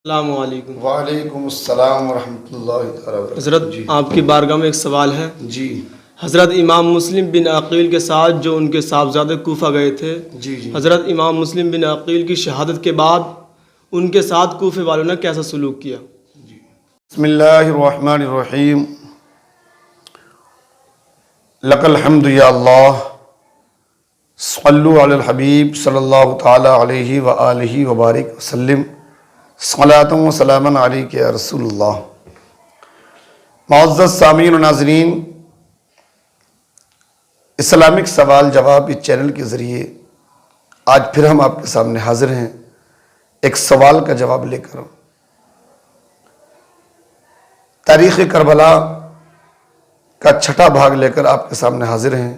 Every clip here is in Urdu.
السلام علیکم۔ وعلیکم السلام ورحمۃ اللہ وبرکاتہ۔ حضرت آپ کی بارگاہ میں ایک سوال ہے۔ جی حضرت امام مسلم بن عقیل کے ساتھ جو ان کے صاحبزادے کوفہ گئے تھے، جی حضرت امام مسلم بن عقیل کی شہادت کے بعد ان کے ساتھ کوفے والوں نے کیسا سلوک کیا؟ بسم اللہ الرحمن الرحیم۔ لک الحمد یا اللہ، صلو علی الحبیب صلی اللہ تعالی علیہ وآلہ وبارک وسلم، صلاۃ و سلام علیک یا رسول اللہ۔ معزز سامعین و ناظرین، اسلامک سوال جواب اس چینل کے ذریعے آج پھر ہم آپ کے سامنے حاضر ہیں ایک سوال کا جواب لے کر۔ تاریخ کربلا کا چھٹا بھاگ لے کر آپ کے سامنے حاضر ہیں،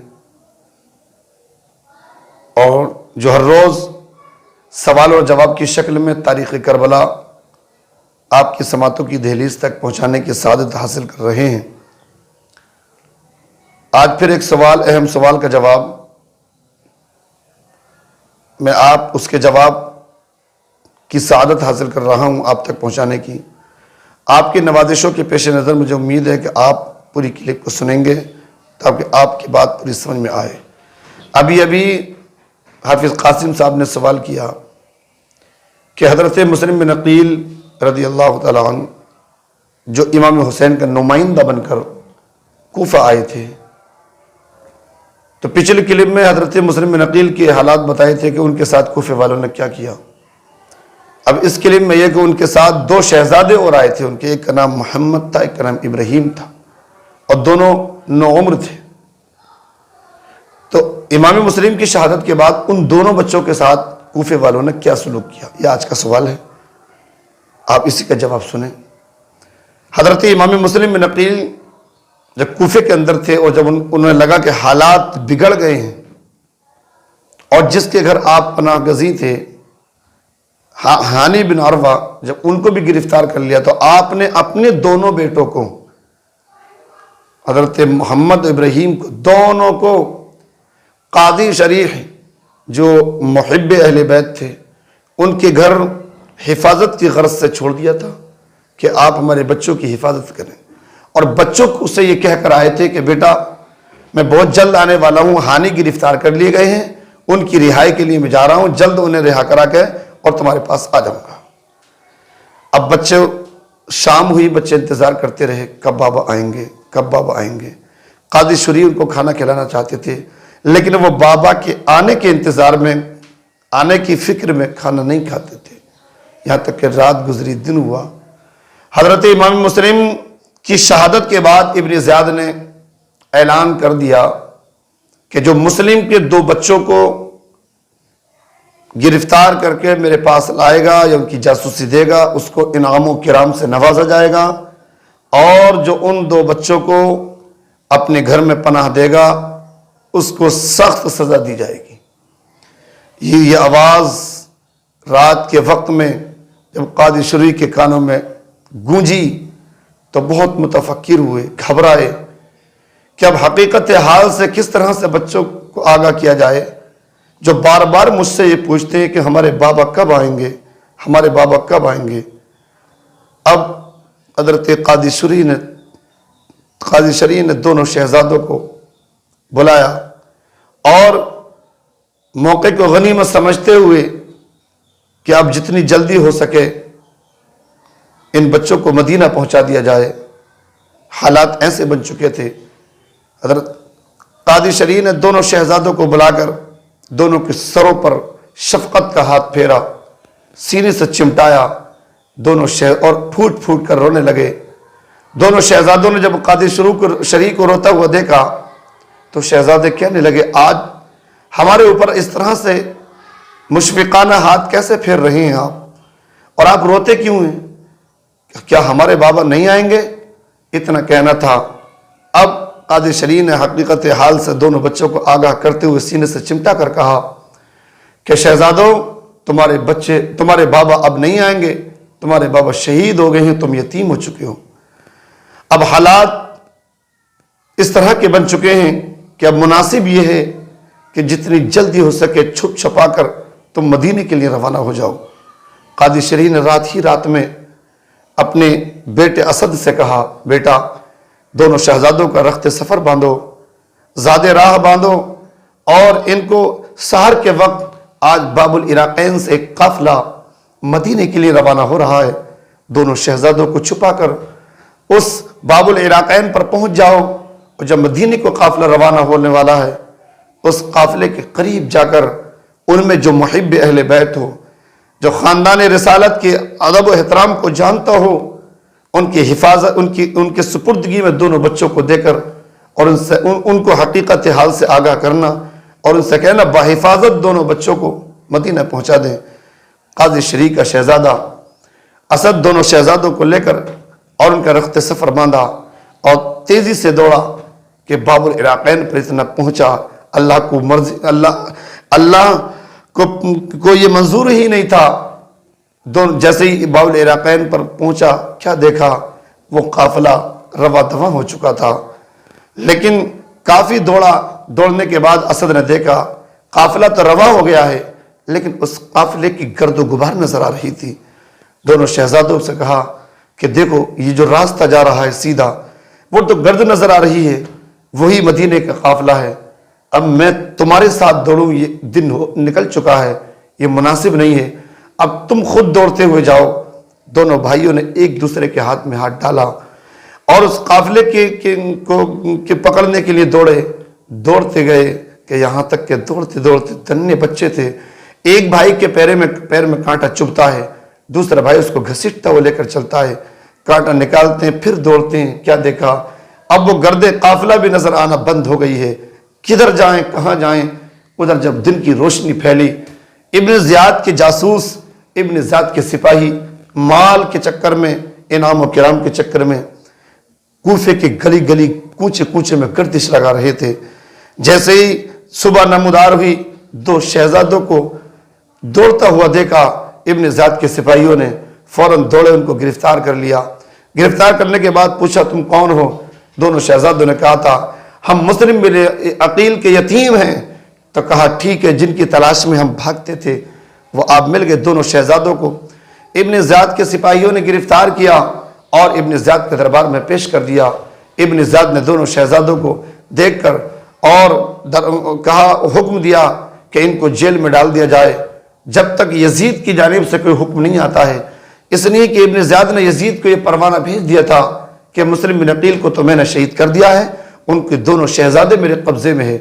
اور جو ہر روز سوال اور جواب کی شکل میں تاریخ کربلا آپ کی سماعتوں کی دہلیز تک پہنچانے کی سعادت حاصل کر رہے ہیں۔ آج پھر ایک سوال، اہم سوال کا جواب میں آپ اس کے جواب کی سعادت حاصل کر رہا ہوں آپ تک پہنچانے کی۔ آپ کی نوازشوں کے پیش نظر مجھے امید ہے کہ آپ پوری کلپ کو سنیں گے تاکہ آپ کی بات پوری سمجھ میں آئے۔ ابھی حافظ قاسم صاحب نے سوال کیا کہ حضرت مسلم بن عقیل رضی اللہ تعالیٰ عنہ جو امام حسین کا نمائندہ بن کر کوفہ آئے تھے، تو پچھلی کلپ میں حضرت مسلم بن عقیل کے حالات بتائے تھے کہ ان کے ساتھ کوفے والوں نے کیا کیا۔ اب اس کلپ میں یہ کہ ان کے ساتھ دو شہزادے اور آئے تھے، ان کے ایک کا نام محمد تھا، ایک کا نام ابراہیم تھا، اور دونوں نوعمر تھے۔ تو امام مسلم کی شہادت کے بعد ان دونوں بچوں کے ساتھ کوفے والوں نے کیا سلوک کیا، یہ آج کا سوال ہے، آپ اسی کا جواب سنیں۔ حضرت امام مسلم بن عقیل جب کوفے کے اندر تھے اور جب انہیں لگا کہ حالات بگڑ گئے ہیں، اور جس کے گھر آپ پناہ گزیں تھے ہانی بن عروہ، جب ان کو بھی گرفتار کر لیا، تو آپ نے اپنے دونوں بیٹوں کو، حضرت محمد ابراہیم کو، دونوں کو قاضی شریح جو محب اہل بیت تھے ان کے گھر حفاظت کی غرض سے چھوڑ دیا تھا کہ آپ ہمارے بچوں کی حفاظت کریں، اور بچوں کو اسے یہ کہہ کر آئے تھے کہ بیٹا میں بہت جلد آنے والا ہوں، ہانی گرفتار کر لیے گئے ہیں، ان کی رہائی کے لیے میں جا رہا ہوں، جلد انہیں رہا کرا کے اور تمہارے پاس آ جاؤں گا۔ اب بچے، شام ہوئی، بچے انتظار کرتے رہے، کب بابا آئیں گے، کب بابا آئیں گے۔ قاضی شریف ان کو کھانا کھلانا چاہتے تھے، لیکن وہ بابا کے آنے کے انتظار میں، آنے کی فکر میں کھانا نہیں کھاتے تھے، یہاں تک کہ رات گزری، دن ہوا۔ حضرت امام مسلم کی شہادت کے بعد ابن زیاد نے اعلان کر دیا کہ جو مسلم کے دو بچوں کو گرفتار کر کے میرے پاس لائے گا یا ان کی جاسوسی دے گا، اس کو انعام و کرام سے نوازا جائے گا، اور جو ان دو بچوں کو اپنے گھر میں پناہ دے گا اس کو سخت سزا دی جائے گی۔ یہ آواز رات کے وقت میں جب قاضی شریف کے کانوں میں گونجی تو بہت متفکر ہوئے، گھبرائے کہ اب حقیقت حال سے کس طرح سے بچوں کو آگاہ کیا جائے، جو بار بار مجھ سے یہ پوچھتے ہیں کہ ہمارے بابا کب آئیں گے، ہمارے بابا کب آئیں گے۔ اب حضرت قاضی شریف نے دونوں شہزادوں کو بلایا، اور موقع کو غنیمت سمجھتے ہوئے کہ اب جتنی جلدی ہو سکے ان بچوں کو مدینہ پہنچا دیا جائے۔ حالات ایسے بن چکے تھے، حضرت قاضی شریف نے دونوں شہزادوں کو بلا کر دونوں کے سروں پر شفقت کا ہاتھ پھیرا، سینے سے چمٹایا، دونوں اور پھوٹ پھوٹ کر رونے لگے۔ دونوں شہزادوں نے جب قاضی شریف کو روتا ہوا دیکھا تو شہزادے کہنے لگے، آج ہمارے اوپر اس طرح سے مشفقانہ ہاتھ کیسے پھیر رہے ہیں آپ، اور آپ روتے کیوں ہیں؟ کیا ہمارے بابا نہیں آئیں گے؟ اتنا کہنا تھا۔ اب قاضی شریف نے حقیقت حال سے دونوں بچوں کو آگاہ کرتے ہوئے سینے سے چمٹا کر کہا کہ شہزادوں، تمہارے بابا اب نہیں آئیں گے، تمہارے بابا شہید ہو گئے ہیں، تم یتیم ہو چکے ہو۔ اب حالات اس طرح کے بن چکے ہیں کہ اب مناسب یہ ہے کہ جتنی جلدی ہو سکے چھپ چھپا کر تم مدینے کے لیے روانہ ہو جاؤ۔ قاضی شرح نے رات میں اپنے بیٹے اسد سے کہا، بیٹا دونوں شہزادوں کا رخت سفر باندھو، زاد راہ باندھو، اور ان کو سحر کے وقت آج باب العراقین سے ایک قافلہ مدینے کے لیے روانہ ہو رہا ہے، دونوں شہزادوں کو چھپا کر اس باب العراقین پر پہنچ جاؤ، اور جب مدینے کو قافلہ روانہ ہونے والا ہے اس قافلے کے قریب جا کر ان میں جو محب اہل بیت ہو، جو خاندان رسالت کے ادب و احترام کو جانتا ہو، ان کی حفاظت، ان کے سپردگی میں دونوں بچوں کو دے کر اور ان کو حقیقت حال سے آگاہ کرنا اور ان سے کہنا بحفاظت دونوں بچوں کو مدینہ پہنچا دیں۔ قاضی شرح کا شہزادہ اسد دونوں شہزادوں کو لے کر اور ان کا رخت سفر باندھا اور تیزی سے دوڑا کہ باب العراقین پر اتنا پہنچا، اللہ کو یہ منظور ہی نہیں تھا۔ جیسے ہی باب العراقین پر پہنچا، کیا دیکھا؟ وہ قافلہ رواں دواں ہو چکا تھا، لیکن کافی دوڑنے کے بعد اسد نے دیکھا قافلہ تو رواں ہو گیا ہے، لیکن اس قافلے کی گرد و غبار نظر آ رہی تھی۔ دونوں شہزادوں سے کہا کہ دیکھو یہ جو راستہ جا رہا ہے سیدھا، وہ تو گرد نظر آ رہی ہے، وہی مدینے کا قافلہ ہے۔ اب میں تمہارے ساتھ دوڑوں، یہ دن نکل چکا ہے، یہ مناسب نہیں ہے، اب تم خود دوڑتے ہوئے جاؤ۔ دونوں بھائیوں نے ایک دوسرے کے ہاتھ میں ہاتھ ڈالا اور اس قافلے کے پکڑنے کے لیے دوڑتے گئے کہ یہاں تک کہ دوڑتے دنے بچے تھے۔ ایک بھائی کے پیر میں کانٹا چبھتا ہے، دوسرا بھائی اس کو گھسیٹتا ہوا لے کر چلتا ہے، کانٹا نکالتے ہیں پھر دوڑتے ہیں۔ کیا دیکھا؟ اب وہ گرد قافلہ بھی نظر آنا بند ہو گئی ہے، کدھر جائیں کہاں جائیں؟ ادھر جب دن کی روشنی پھیلی، ابن زیاد کے جاسوس، ابن زیاد کے سپاہی مال کے چکر میں، انعام و کرام کے چکر میں کوفے کے گلی کوچے میں گردش لگا رہے تھے۔ جیسے ہی صبح نمودار ہوئی، دو شہزادوں کو دوڑتا ہوا دیکھا، ابن زیاد کے سپاہیوں نے فوراً دوڑے ان کو گرفتار کر لیا۔ گرفتار کرنے کے بعد پوچھا تم کون ہو؟ دونوں شہزادوں نے کہا تھا ہم مسلم بن عقیل کے یتیم ہیں۔ تو کہا ٹھیک ہے، جن کی تلاش میں ہم بھاگتے تھے وہ آپ مل گئے۔ دونوں شہزادوں کو ابن زیاد کے سپاہیوں نے گرفتار کیا اور ابن زیاد کے دربار میں پیش کر دیا۔ ابن زیاد نے دونوں شہزادوں کو دیکھ کر اور کہا، حکم دیا کہ ان کو جیل میں ڈال دیا جائے جب تک یزید کی جانب سے کوئی حکم نہیں آتا ہے۔ اس لیے کہ ابن زیاد نے یزید کو یہ پروانہ بھیج دیا تھا کہ مسلم بن عقیل کو تو میں نے شہید کر دیا ہے، ان کے دونوں شہزادے میرے قبضے میں ہیں۔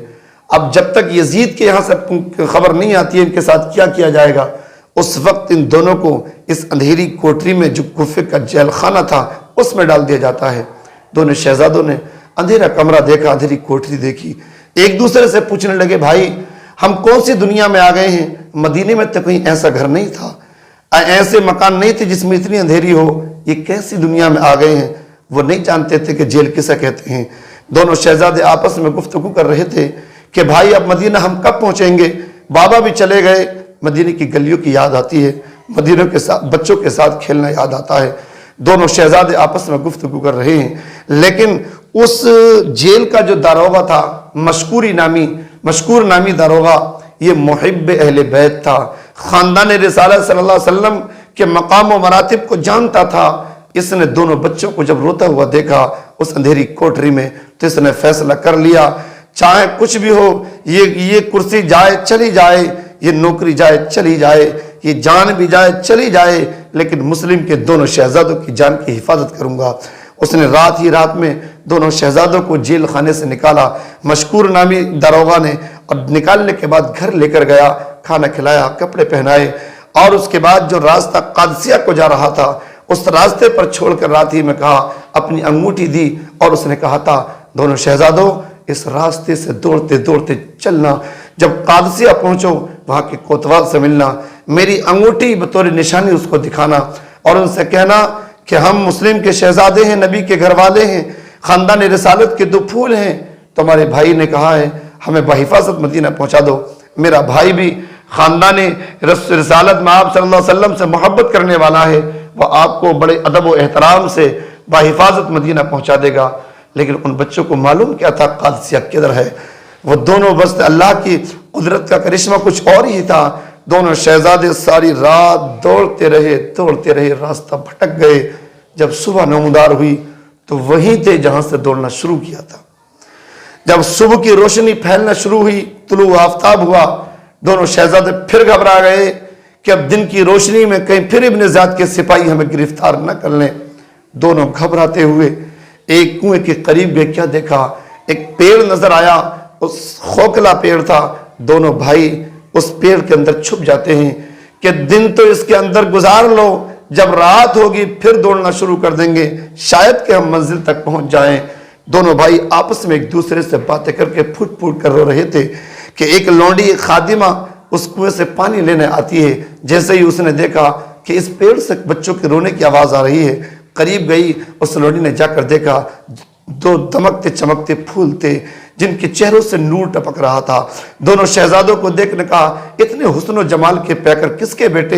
اب جب تک یزید کے یہاں سے خبر نہیں آتی ہے ان کے ساتھ کیا کیا جائے گا، اس وقت ان دونوں کو اس اندھیری کوٹری میں جو کوفے کا جیل خانہ تھا اس میں ڈال دیا جاتا ہے۔ دونوں شہزادوں نے اندھیرا کمرہ دیکھا، اندھیری کوٹری دیکھی، ایک دوسرے سے پوچھنے لگے بھائی ہم کون سی دنیا میں آ گئے ہیں؟ مدینے میں تو کہیں ایسا گھر نہیں تھا، ایسے مکان نہیں تھے جس میں اتنی اندھیری ہو، یہ کیسی دنیا میں آ گئے ہیں؟ وہ نہیں جانتے تھے کہ جیل کسے کہتے ہیں۔ دونوں شہزادے آپس میں گفتگو کر رہے تھے کہ بھائی اب مدینہ ہم کب پہنچیں گے؟ بابا بھی چلے گئے، مدینے کی گلیوں کی یاد آتی ہے، مدینوں کے ساتھ بچوں کے ساتھ کھیلنا یاد آتا ہے۔ دونوں شہزادے آپس میں گفتگو کر رہے ہیں، لیکن اس جیل کا جو داروغہ تھا، مشکور نامی داروغہ، یہ محب اہل بیت تھا، خاندان رسالت صلی اللہ علیہ وسلم کے مقام و مراتب کو جانتا تھا۔ اس نے دونوں بچوں کو جب روتا ہوا دیکھا اس اندھیری کوٹری میں تو اس نے فیصلہ کر لیا چاہے کچھ بھی ہو، یہ کرسی جائے چلی جائے، یہ نوکری جائے چلی جائے، یہ جان بھی جائے چلی جائے، لیکن مسلم کے دونوں شہزادوں کی جان کی حفاظت کروں گا۔ اس نے رات میں دونوں شہزادوں کو جیل خانے سے نکالا، مشکور نامی داروغہ نے، اور نکالنے کے بعد گھر لے کر گیا، کھانا کھلایا، کپڑے پہنائے، اور اس کے بعد جو راستہ قادسیہ کو جا رہا تھا اس راستے پر چھوڑ کر رات ہی میں کہا، اپنی انگوٹھی دی اور اس نے کہا تھا دونوں شہزادوں اس راستے سے دوڑتے چلنا، جب قادسیہ پہنچو وہاں کے کوتوال سے ملنا، میری انگوٹھی بطور نشانی اس کو دکھانا اور ان سے کہنا کہ ہم مسلم کے شہزادے ہیں، نبی کے گھر والے ہیں، خاندان رسالت کے 2 پھول ہیں، تمہارے بھائی نے کہا ہے ہمیں بحفاظت مدینہ پہنچا دو۔ میرا بھائی بھی خاندان رسالت میں آپ صلی اللہ علیہ وسلم سے محبت کرنے والا ہے، وہ آپ کو بڑے ادب و احترام سے بحفاظت مدینہ پہنچا دے گا۔ لیکن ان بچوں کو معلوم کیا تھا قادسیہ کدھر ہے؟ وہ دونوں بس اللہ کی قدرت کا کرشمہ کچھ اور ہی تھا، دونوں شہزادے ساری رات دوڑتے رہے، راستہ بھٹک گئے۔ جب صبح نمودار ہوئی تو وہیں تھے جہاں سے دوڑنا شروع کیا تھا۔ جب صبح کی روشنی پھیلنا شروع ہوئی، طلوع آفتاب ہوا، دونوں شہزادے پھر گھبرا گئے کہ اب دن کی روشنی میں کہیں پھر ابن زیاد کے سپاہی ہمیں گرفتار نہ کر لیں۔ دونوں گھبراتے ہوئے ایک کنویں کے قریب گئے، کیا دیکھا؟ ایک پیڑ نظر آیا، اس کھوکھلا پیڑ تھا۔ دونوں بھائی اس پیڑ کے اندر چھپ جاتے ہیں کہ دن تو اس کے اندر گزار لو، جب رات ہوگی پھر دوڑنا شروع کر دیں گے، شاید کہ ہم منزل تک پہنچ جائیں۔ دونوں بھائی آپس میں ایک دوسرے سے باتیں کر کے پھوٹ پھوٹ کر رو رہے تھے کہ ایک لونڈی، ایک خادمہ اس کنویں سے پانی لینے آتی ہے۔ جیسے ہی اس نے دیکھا کہ اس پیڑ سے بچوں کے رونے کی آواز آ رہی ہے، قریب گئی، اس لونڈی نے جا کر دیکھا، دو دمکتے چمکتے پھول تھے جن کے چہروں سے نور ٹپک رہا تھا۔ دونوں شہزادوں کو دیکھ نے کہا، اتنے حسن و جمال کے پیکر کس کے بیٹے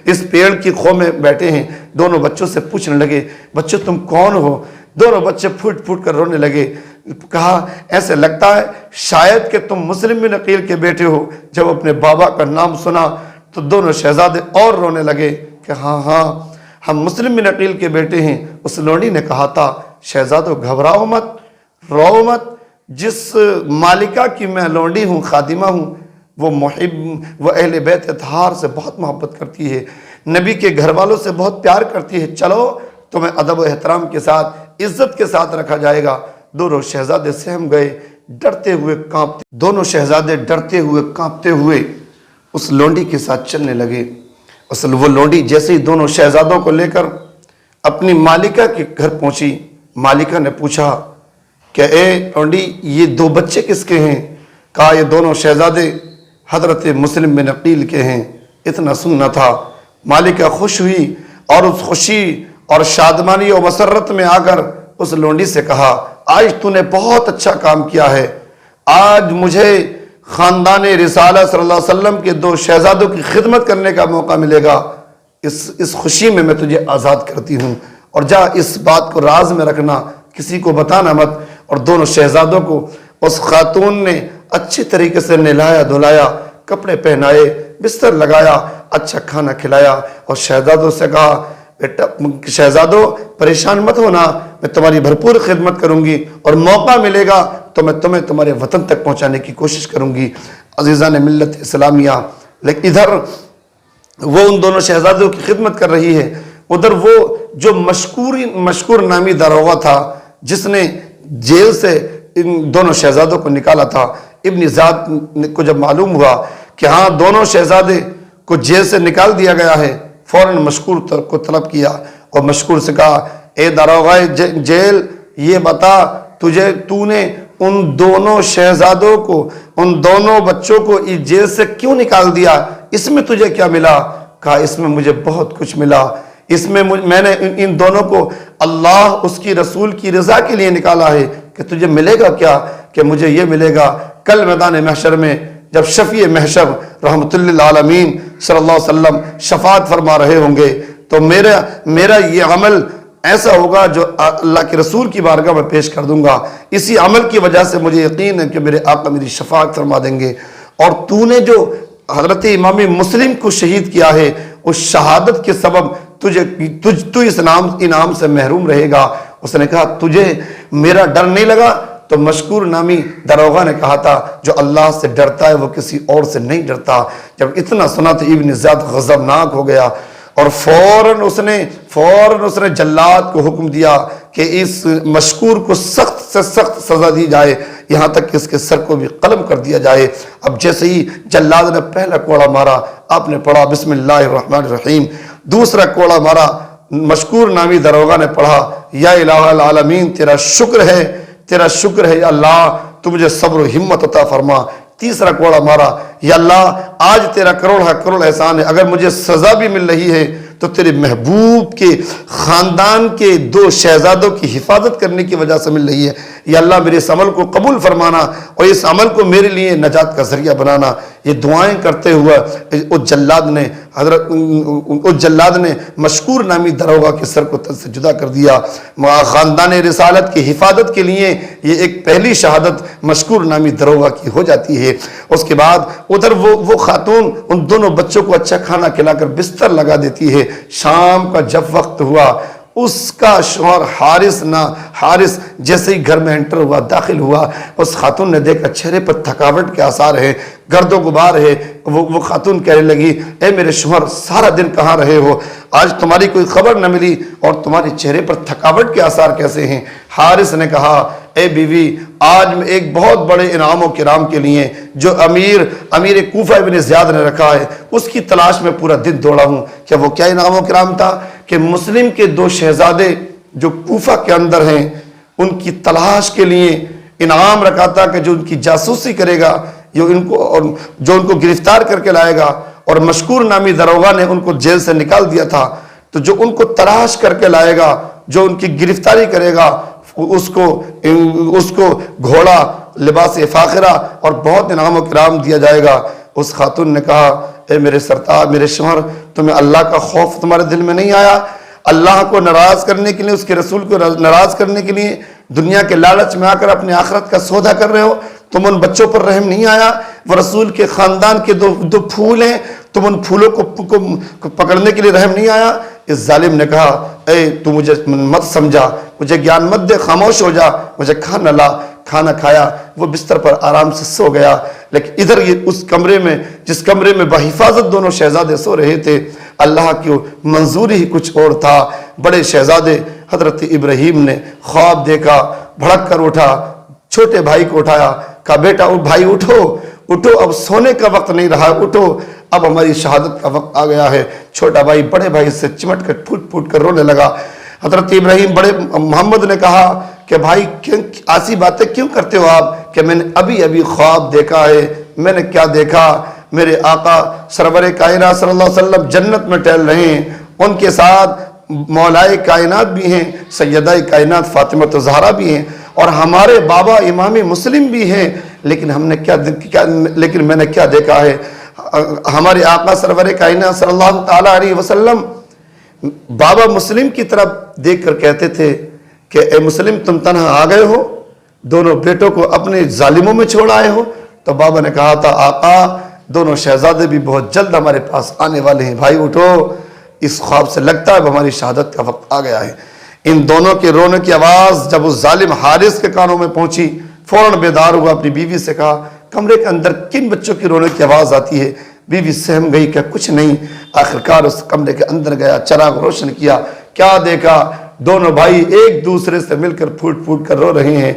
اس پیڑ کی خو میں بیٹھے ہیں؟ دونوں بچوں سے پوچھنے لگے، بچوں تم کون ہو؟ دونوں بچے پھوٹ پھوٹ کر رونے لگے۔ کہا، ایسے لگتا ہے شاید کہ تم مسلم بن عقیل کے بیٹے ہو۔ جب اپنے بابا کا نام سنا تو دونوں شہزادے اور رونے لگے کہ ہاں ہم مسلم بن عقیل کے بیٹے ہیں۔ اس لونڈی نے کہا تھا، شہزادو گھبراؤ مت، رو مت، جس مالکہ کی میں لونڈی ہوں، خادمہ ہوں، وہ اہل بیت اطہار سے بہت محبت کرتی ہے، نبی کے گھر والوں سے بہت پیار کرتی ہے، چلو تمہیں ادب و احترام کے ساتھ، عزت کے ساتھ رکھا جائے گا۔ دونوں شہزادے سہم گئے، ڈرتے ہوئے کانپتے، دونوں شہزادے ڈرتے ہوئے کانپتے ہوئے اس لونڈی کے ساتھ چلنے لگے۔ اصل وہ لونڈی جیسے ہی دونوں شہزادوں کو لے کر اپنی مالکہ کے گھر پہنچی، مالکہ نے پوچھا کہ اے لونڈی، یہ دو بچے کس کے ہیں؟ کہا، یہ دونوں شہزادے حضرت مسلم بن عقیل کے ہیں۔ اتنا سننا تھا۔ مالکہ خوش ہوئی اور اس خوشی اور شادمانی و مسرت میں آ کر اس لونڈی سے کہا، آج تو نے بہت اچھا کام کیا ہے، آج مجھے خاندان رسالہ صلی اللہ علیہ وسلم کے دو شہزادوں کی خدمت کرنے کا موقع ملے گا، اس خوشی میں میں تجھے آزاد کرتی ہوں، اور جا اس بات کو راز میں رکھنا، کسی کو بتانا مت۔ اور دونوں شہزادوں کو اس خاتون نے اچھی طریقے سے نہلایا دھلایا، کپڑے پہنائے، بستر لگایا، اچھا کھانا کھلایا، اور شہزادوں سے کہا، بیٹا شہزادو پریشان مت ہونا، میں تمہاری بھرپور خدمت کروں گی، اور موقع ملے گا تو میں تمہیں تمہارے وطن تک پہنچانے کی کوشش کروں گی۔ عزیزان ملت اسلامیہ، لیکن ادھر وہ ان دونوں شہزادوں کی خدمت کر رہی ہے، ادھر وہ جو مشکور نامی داروغہ تھا جس نے جیل سے ان دونوں شہزادوں کو نکالا تھا، ابن زیاد کو جب معلوم ہوا کہ ہاں دونوں شہزادے کو جیل سے نکال دیا گیا ہے، فوراً مشکور کو طلب کیا اور مشکور سے کہا، اے داروغہ جیل، یہ بتا تو نے ان دونوں شہزادوں کو، ان دونوں بچوں کو اس جیل سے کیوں نکال دیا؟ اس میں تجھے کیا ملا؟ کہا، اس میں مجھے بہت کچھ ملا، اس میں میں نے ان دونوں کو اللہ اس کی رسول کی رضا کے لیے نکالا ہے۔ کہ تجھے ملے گا کیا؟ کہ مجھے یہ ملے گا کل میدان محشر میں جب شفیع محشر رحمت للعالمین صلی اللہ علیہ وسلم شفاعت فرما رہے ہوں گے تو میرا یہ عمل ایسا ہوگا جو اللہ کے رسول کی بارگاہ میں پیش کر دوں گا، اسی عمل کی وجہ سے مجھے یقین ہے کہ میرے آقا میری شفاعت فرما دیں گے۔ اور تو نے جو حضرت امام مسلم کو شہید کیا ہے، اس شہادت کے سبب تو اس انعام سے محروم رہے گا۔ اس نے کہا، تجھے میرا ڈر نہیں لگا؟ تو مشکور نامی داروغہ نے کہا تھا، جو اللہ سے ڈرتا ہے وہ کسی اور سے نہیں ڈرتا۔ جب اتنا سنا تو ابن زیاد غضبناک ہو گیا اور فوراً اس نے جلاد کو حکم دیا کہ اس مشکور کو سخت سے سخت سزا دی جائے، یہاں تک کہ اس کے سر کو بھی قلم کر دیا جائے۔ اب جیسے ہی جلاد نے پہلا کوڑا مارا، آپ نے پڑھا بسم اللہ الرحمن الرحیم، دوسرا کوڑا مارا، مشکور نامی داروغہ نے پڑھا، یا الہ العالمین تیرا شکر ہے یا اللہ، تو مجھے صبر و ہمت عطا فرما۔ تیسرا کوڑا مارا، یا اللہ آج تیرا کروڑ احسان ہے، اگر مجھے سزا بھی مل رہی ہے تو تیرے محبوب کے خاندان کے دو شہزادوں کی حفاظت کرنے کی وجہ سے مل رہی ہے، یا اللہ میرے اس عمل کو قبول فرمانا اور اس عمل کو میرے لیے نجات کا ذریعہ بنانا۔ یہ دعائیں کرتے ہوئے اس جلاد نے مشکور نامی داروغہ کے سر کو تن سے جدا کر دیا۔ خاندان رسالت کی حفاظت کے لیے یہ ایک پہلی شہادت مشکور نامی داروغہ کی ہو جاتی ہے۔ اس کے بعد ادھر وہ خاتون ان دونوں بچوں کو اچھا کھانا کھلا کر بستر لگا دیتی ہے۔ شام کا جب وقت ہوا، اس کا شوہر حارث جیسے ہی گھر میں انٹر ہوا، داخل ہوا، اس خاتون نے دیکھا چہرے پر تھکاوٹ کے آثار ہیں، گرد و غبار ہے۔ وہ خاتون کہنے لگی، اے میرے شوہر، سارا دن کہاں رہے ہو؟ آج تمہاری کوئی خبر نہ ملی اور تمہارے چہرے پر تھکاوٹ کے آثار کیسے ہیں؟ حارث نے کہا، اے بیوی، آج میں ایک بہت بڑے انعام و کرام کے لیے جو امیر کوفہ ابن زیاد نے رکھا ہے اس کی تلاش میں پورا دن دوڑا ہوں۔ کیا وہ کیا انعام و کرام تھا؟ کہ مسلم کے 2 شہزادے جو کوفہ کے اندر ہیں ان کی تلاش کے لیے انعام رکھا تھا کہ جو ان کی جاسوسی کرے گا، جو ان کو گرفتار کر کے لائے گا، اور مشکور نامی داروغہ نے ان کو جیل سے نکال دیا تھا، تو جو ان کو تلاش کر کے لائے گا، جو ان کی گرفتاری کرے گا، اس کو گھوڑا، لباس فاخرہ اور بہت انعام و کرام دیا جائے گا۔ اس خاتون نے کہا، اے میرے سرتاج، میرے شوہر، تمہیں اللہ کا خوف تمہارے دل میں نہیں آیا؟ اللہ کو ناراض کرنے کے لیے، اس کے رسول کو ناراض کرنے کے لیے دنیا کے لالچ میں آ کر اپنے آخرت کا سودا کر رہے ہو؟ تم ان بچوں پر رحم نہیں آیا؟ وہ رسول کے خاندان کے دو پھول ہیں، تم ان پھولوں کو پکڑنے کے لیے رحم نہیں آیا؟ اس ظالم نے کہا، اے تو مجھے مت سمجھا، مجھے گیان مت دے، خاموش ہو جا، مجھے کھانا لا۔ کھانا کھایا، وہ بستر پر آرام سے سو گیا۔ لیکن ادھر یہ اس کمرے میں، جس کمرے میں بحفاظت دونوں شہزادے سو رہے تھے، اللہ کی منظوری ہی کچھ اور تھا۔ بڑے شہزادے حضرت ابراہیم نے خواب دیکھا، بھڑک کر اٹھا، چھوٹے بھائی کو اٹھایا، کہا، بیٹا بھائی اٹھو، اب سونے کا وقت نہیں رہا، اٹھو، اب ہماری شہادت کا وقت آ گیا ہے۔ چھوٹا بھائی بڑے بھائی سے چمٹ کر پھوٹ کر رونے لگا۔ حضرت ابراہیم بڑے محمد نے کہا کہ بھائی ایسی باتیں کیوں کرتے ہو آپ؟ کہ میں نے ابھی خواب دیکھا ہے۔ میں نے کیا دیکھا؟ میرے آقا سرور کائنات صلی اللہ علیہ وسلم جنت میں ٹہل رہے ہیں، ان کے ساتھ مولائے کائنات بھی ہیں، سیدہ کائنات فاطمہ الزہرا بھی ہیں، اور ہمارے بابا امام مسلم بھی ہیں۔ لیکن میں نے کیا دیکھا ہے؟ ہمارے آقا سرور کائنات صلی اللہ تعالیٰ علیہ وسلم بابا مسلم کی طرف دیکھ کر کہتے تھے کہ اے مسلم، تم تنہا آ گئے ہو، دونوں بیٹوں کو اپنے ظالموں میں چھوڑ آئے ہو؟ تو بابا نے کہا تھا، آقا دونوں شہزادے بھی بہت جلد ہمارے پاس آنے والے ہیں، بھائی اٹھو، اس خواب سے لگتا ہے اب ہماری شہادت کا وقت آ گیا ہے۔ ان دونوں کے رونے کی آواز جب اس ظالم حارث کے کانوں میں پہنچی، فوراً بیدار ہوا، اپنی بیوی سے کہا، کمرے کے اندر کن بچوں کی رونے کی آواز آتی ہے؟ بیوی سہم گئی کہ کچھ نہیں۔ آخرکار اس کمرے کے اندر گیا، چراغ روشن کیا، کیا دیکھا؟ دونوں بھائی ایک دوسرے سے مل کر پھوٹ کر رو رہے ہیں۔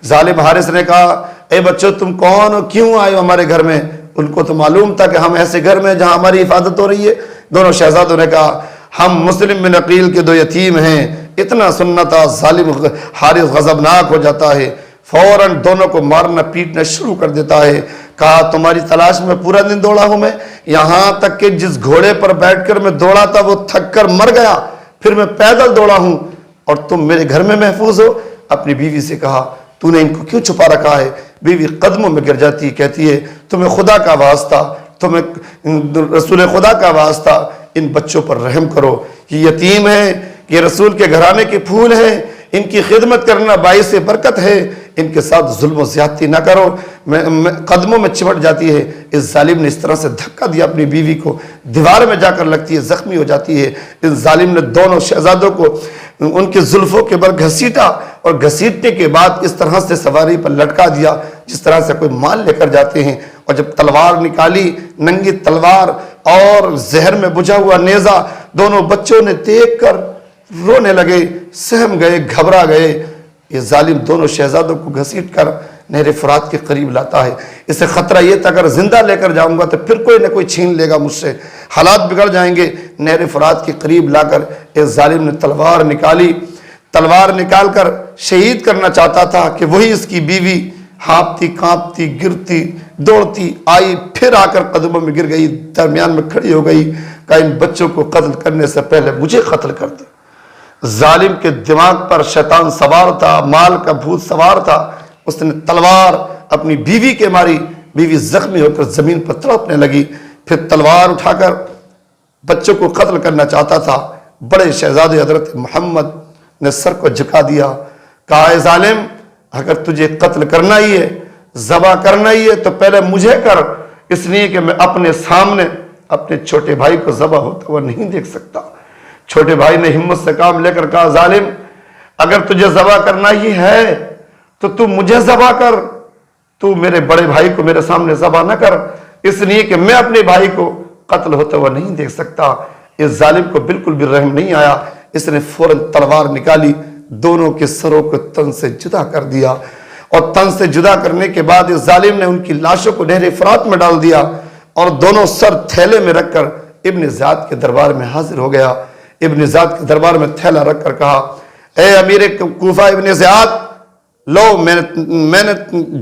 ظالم حارث نے کہا، اے بچوں، تم کون ہو؟ کیوں آئے ہو ہمارے گھر میں؟ ان کو تو معلوم تھا کہ ہم ایسے گھر میں جہاں ہماری حفاظت ہو رہی ہے۔ دونوں شہزادوں نے کہا، ہم مسلم بن عقیل کے 2 یتیم ہیں۔ اتنا سننا تھا، ظالم حارث غضبناک ہو جاتا ہے، فوراً دونوں کو مارنا پیٹنا شروع کر دیتا ہے۔ کہا، تمہاری تلاش میں پورا دن دوڑا ہوں میں، یہاں تک کہ جس گھوڑے پر بیٹھ کر میں دوڑا تھا وہ تھک کر مر گیا، پھر میں پیدل دوڑا ہوں، اور تم میرے گھر میں محفوظ ہو۔ اپنی بیوی سے کہا، تو نے ان کو کیوں چھپا رکھا ہے؟ بیوی قدموں میں گر جاتی، کہتی ہے، تمہیں خدا کا واسطہ، تمہیں رسول خدا کا واسطہ، ان بچوں پر رحم کرو، یہ یتیم ہیں، یہ رسول کے گھرانے کے پھول ہیں، ان کی خدمت کرنا باعث برکت ہے، ان کے ساتھ ظلم و زیادتی نہ کرو۔ قدموں میں چمٹ جاتی ہے۔ اس ظالم نے اس طرح سے دھکا دیا اپنی بیوی کو، دیوار میں جا کر لگتی ہے، زخمی ہو جاتی ہے۔ اس ظالم نے دونوں شہزادوں کو ان کے زلفوں کے بل گھسیٹا، اور گھسیٹنے کے بعد اس طرح سے سواری پر لٹکا دیا جس طرح سے کوئی مال لے کر جاتے ہیں۔ اور جب تلوار نکالی، ننگی تلوار اور زہر میں بجھا ہوا نیزہ، دونوں بچوں نے دیکھ کر رونے لگے، سہم گئے، گھبرا گئے۔ یہ ظالم دونوں شہزادوں کو گھسیٹ کر نہر فرات کے قریب لاتا ہے۔ اسے خطرہ یہ تھا اگر زندہ لے کر جاؤں گا تو پھر کوئی نہ کوئی چھین لے گا مجھ سے، حالات بگڑ جائیں گے۔ نہر فرات کے قریب لا کر اس ظالم نے تلوار نکالی، تلوار نکال کر شہید کرنا چاہتا تھا کہ وہی اس کی بیوی ہانپتی کانپتی گرتی دوڑتی آئی، پھر آ کر قدموں میں گر گئی، درمیان میں کھڑی ہو گئی، کہا ان بچوں کو قتل کرنے سے پہلے مجھے قتل کر دے۔ ظالم کے دماغ پر شیطان سوار تھا، مال کا بھوت سوار تھا۔ اس نے تلوار اپنی بیوی کے ماری، بیوی زخمی ہو کر زمین پر تڑپنے لگی، پھر تلوار اٹھا کر بچوں کو قتل کرنا چاہتا تھا۔ بڑے شہزادے حضرت محمد نے سر کو جھکا دیا، کہا اے ظالم، اگر تجھے قتل کرنا ہی ہے، ذبح کرنا ہی ہے تو پہلے مجھے کر، اس لیے کہ میں اپنے سامنے اپنے چھوٹے بھائی کو ذبح ہوتا ہوا نہیں دیکھ سکتا۔ چھوٹے بھائی نے ہمت سے کام لے کر کہا ظالم، اگر تجھے ذبح کرنا ہی ہے تو مجھے ذبح کر، تو میرے بڑے بھائی کو میرے سامنے ذبح نہ کر، اس لیے کہ میں اپنے بھائی کو قتل ہوتا ہوا نہیں دیکھ سکتا۔ اس ظالم کو بالکل بھی رحم نہیں آیا، اس نے فوراً تلوار نکالی، دونوں کے سروں کو تن سے جدا کر دیا، اور تن سے جدا کرنے کے بعد اس ظالم نے ان کی لاشوں کو نہر فرات میں ڈال دیا، اور دونوں سر تھیلے میں رکھ کر ابن زیاد کے دربار میں حاضر ہو گیا۔ ابن زیاد کے دربار میں تھیلا رکھ کر کہا اے امیر کوفہ ابن زیاد، لو میں نے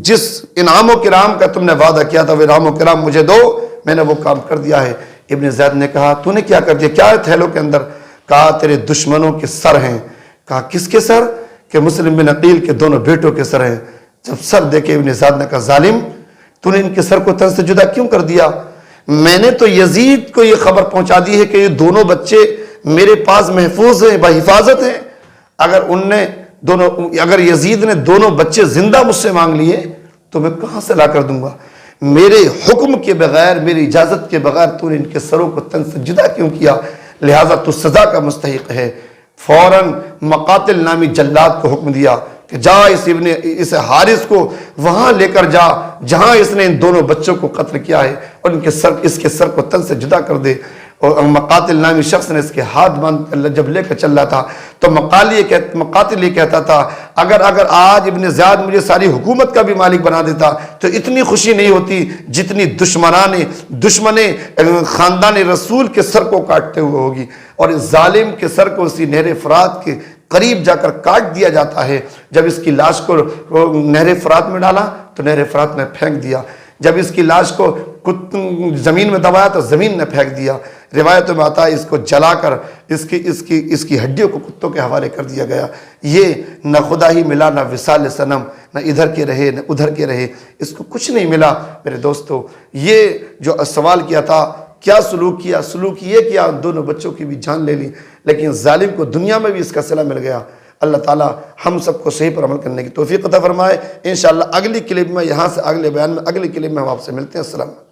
جس انعام و کرام کا تم نے وعدہ کیا تھا وہ انعام و کرام مجھے دو، میں نے وہ کام کر دیا ہے۔ ابن زیاد نے کہا تو نے کیا کر دیا، کیا ہے تھیلوں کے اندر؟ کہا تیرے دشمنوں کے سر ہیں۔ کہا کس کے سر؟ کہ مسلم بن عقیل کے دونوں بیٹوں کے سر ہیں۔ جب سر دیکھے ابن زیاد نے کہا ظالم، تو نے ان کے سر کو تن سے جدا کیوں کر دیا؟ میں نے تو یزید کو یہ خبر پہنچا دی ہے کہ یہ دونوں بچے میرے پاس محفوظ ہیں، بحفاظت ہیں، اگر یزید نے دونوں بچے زندہ مجھ سے مانگ لیے تو میں کہاں سے لا کر دوں گا؟ میرے حکم کے بغیر، میری اجازت کے بغیر تو نے ان کے سروں کو تن سے جدا کیوں کیا؟ لہٰذا تو سزا کا مستحق ہے۔ فوراً مقاتل نامی جلاد کو حکم دیا کہ جا اس حارث کو وہاں لے کر جا جہاں اس نے ان دونوں بچوں کو قتل کیا ہے، اور اس کے سر کو تن سے جدا کر دے۔ اور مقاتل نامی شخص نے اس کے ہاتھ باندھ کر جب لے کر چل رہا تھا تو مقاتل یہ کہتا تھا اگر آج ابن زیاد مجھے ساری حکومت کا بھی مالک بنا دیتا تو اتنی خوشی نہیں ہوتی جتنی دشمن خاندان رسول کے سر کو کاٹتے ہوئے ہوگی۔ اور اس ظالم کے سر کو اسی نہر فرات کے قریب جا کر کاٹ دیا جاتا ہے۔ جب اس کی لاش کو نہر فرات میں ڈالا تو نہر فرات میں پھینک دیا، جب اس کی لاش کو زمین میں دبایا تو زمین نے پھینک دیا۔ روایتوں میں آتا ہے اس کو جلا کر اس کی ہڈیوں کو کتوں کے حوالے کر دیا گیا۔ یہ نہ خدا ہی ملا، نہ وصال صنم، نہ ادھر کے رہے نہ ادھر کے رہے، اس کو کچھ نہیں ملا۔ میرے دوستو، یہ جو سوال کیا تھا کیا سلوک یہ کیا دونوں بچوں کی بھی جان لے لی، لیکن ظالم کو دنیا میں بھی اس کا صلہ مل گیا۔ اللہ تعالیٰ ہم سب کو صحیح پر عمل کرنے کی توفیق عطا فرمائے۔ انشاءاللہ اگلی کلپ میں یہاں سے اگلے بیان میں اگلی کلپ میں ہم آپ سے ملتے ہیں۔ السلام۔